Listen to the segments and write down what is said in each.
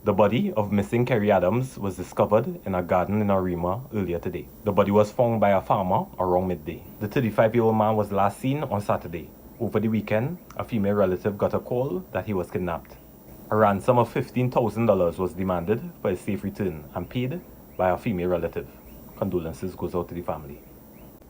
The body of missing Kerry Adams was discovered in a garden in Arima earlier today. The body was found by a farmer around midday. The 35-year-old man was last seen on Saturday. Over the weekend, a female relative got a call that he was kidnapped. A ransom of $15,000 was demanded for his safe return and paid by a female relative. Condolences goes out to the family.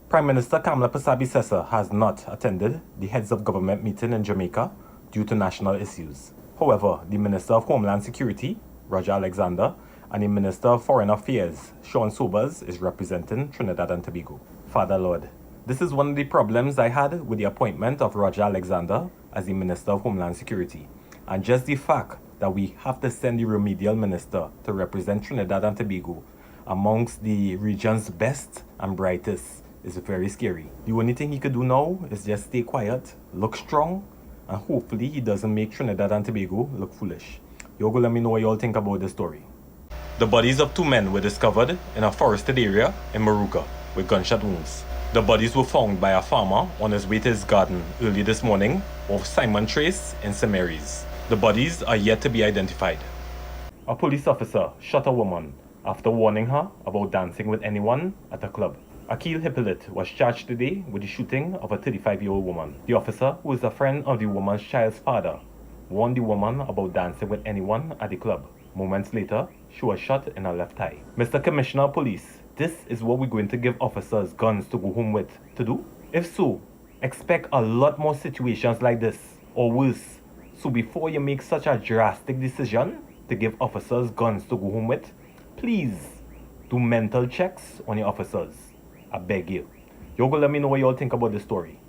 Prime Minister Kamla Persaud-Sessa has not attended the heads of government meeting in Jamaica due to national issues. However, the Minister of Homeland Security, Roger Alexander, and the Minister of Foreign Affairs, Sean Sobers, is representing Trinidad and Tobago. Father Lord, this is one of the problems I had with the appointment of Roger Alexander as the Minister of Homeland Security. And just the fact that we have to send the remedial minister to represent Trinidad and Tobago amongst the region's best and brightest is very scary. The only thing he could do now is just stay quiet, look strong, and hopefully he doesn't make Trinidad and Tobago look foolish. Y'all go let me know what y'all think about this story. The bodies of 2 men were discovered in a forested area in Moruga with gunshot wounds. The bodies were found by a farmer on his way to his garden early this morning off Simon Trace in St. Mary's. The bodies are yet to be identified. A police officer shot a woman after warning her about dancing with anyone at a club. Akil Hippolyte was charged today with the shooting of a 35-year-old woman. The officer, who is a friend of the woman's child's father, warned the woman about dancing with anyone at the club. Moments later, she was shot in her left thigh. Mr. Commissioner of Police, this is what we're going to give officers guns to go home with to do? If so, expect a lot more situations like this, or worse. So before you make such a drastic decision to give officers guns to go home with, please do mental checks on your officers. I beg you. Y'all go let me know what y'all think about this story.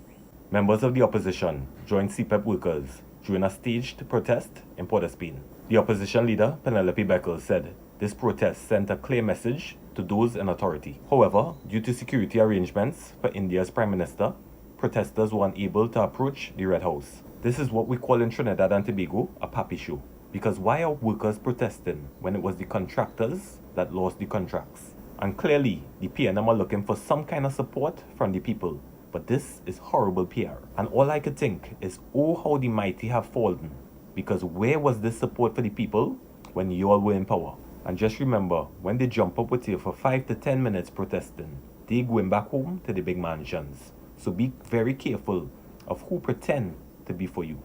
Members of the opposition joined CPEP workers during a staged protest in Port of Spain. The opposition leader, Penelope Beckles, said this protest sent a clear message to those in authority. However, due to security arrangements for India's Prime Minister, protesters were unable to approach the Red House. This is what we call in Trinidad and Tobago a pappy show. Because why are workers protesting when it was the contractors that lost the contracts? And clearly, the PNM are looking for some kind of support from the people. But this is horrible PR. And all I could think is, oh, how the mighty have fallen. Because where was this support for the people when you all were in power? And just remember, when they jump up with you for 5 to 10 minutes protesting, they going back home to the big mansions. So be very careful of who pretend to be for you.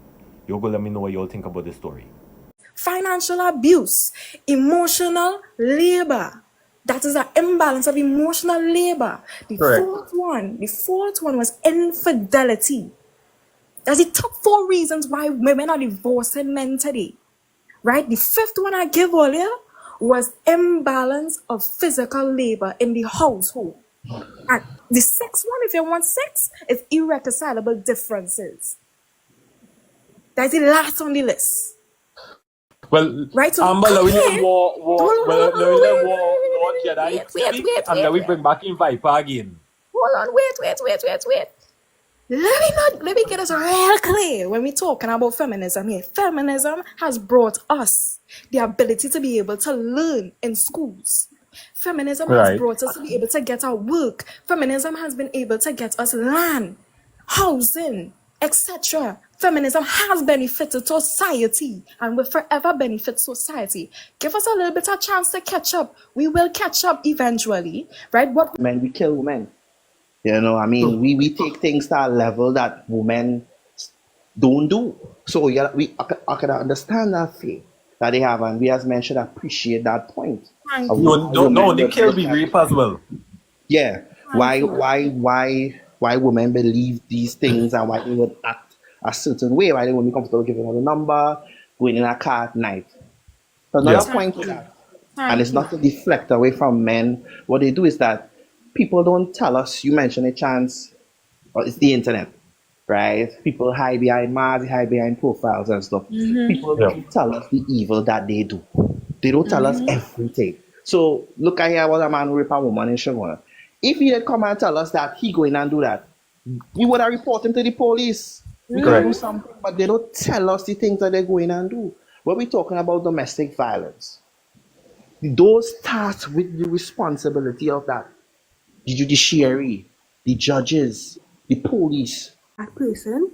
Y'all go let me know what y'all think about this story. Financial abuse, emotional labor. That is an imbalance of emotional labor. The fourth one was infidelity. That's the top 4 reasons why women are divorcing men today. Right? The 5th one I gave earlier was imbalance of physical labor in the household. And the 6th one, if you want 6, is irreconcilable differences. That's the last on the list. Well, right, so let me let Lord Jedi speak, and then we bring back in Viper again. Hold on, wait. Let me get us real clear when we're talking about feminism here. Feminism has brought us the ability to be able to learn in schools. Feminism has brought us to be able to get our work. Feminism has been able to get us land, housing, etc. Feminism has benefited society and will forever benefit society. Give us a little bit of chance to catch up. We will catch up eventually, right? What men, we kill women. You know, I mean, we take things to a level that women don't do. So yeah, I can understand that fear that they have, and we as men should appreciate that point. No, they kill me rape as well. Yeah, why women believe these things and why they would act a certain way, why they wouldn't be comfortable giving her a number, going in a car at night. So another point to that, and it's not to deflect away from men. What they do is that people don't tell us. You mentioned a chance, or it's the internet, right? People hide behind masks, hide behind profiles and stuff. People don't tell us the evil that they do. They don't tell us everything. So look at here, what a man rape a woman in Shangona. If he had come and tell us that he going and do that, we would have reported him to the police. We can do something, but they don't tell us the things that they're going and do. When we're talking about domestic violence, those tasked with the responsibility of that, the judiciary, the judges, the police. That person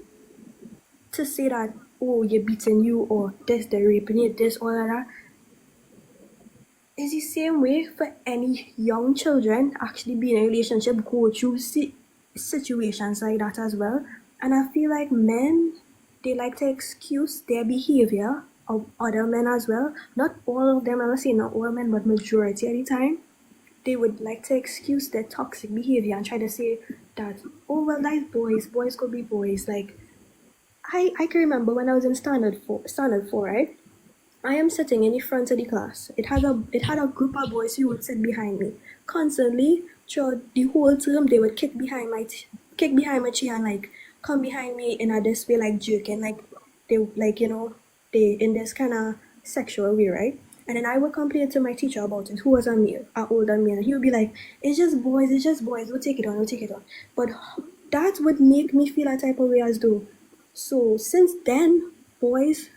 to say that, oh, you're beating you, or this, they're raping you, this, all of that, It's the same way for any young children actually being in a relationship, go through situations like that as well. And I feel like men, they like to excuse their behavior of other men as well. Not all of them, I'm not saying not all men, but majority of the time, they would like to excuse their toxic behavior and try to say that, oh well, that's boys could be boys. Like I can remember when I was in standard four, right? I am sitting in the front of the class. It had a group of boys who would sit behind me constantly throughout the whole term. They would kick behind my chair and like come behind me in a this way, like joking, they like they in this kind of sexual way, right? And then I would complain to my teacher about it, who was a male, older male, and he would be like, it's just boys, we'll take it on, we'll take it on. But that would make me feel a type of way as though. So since then, boys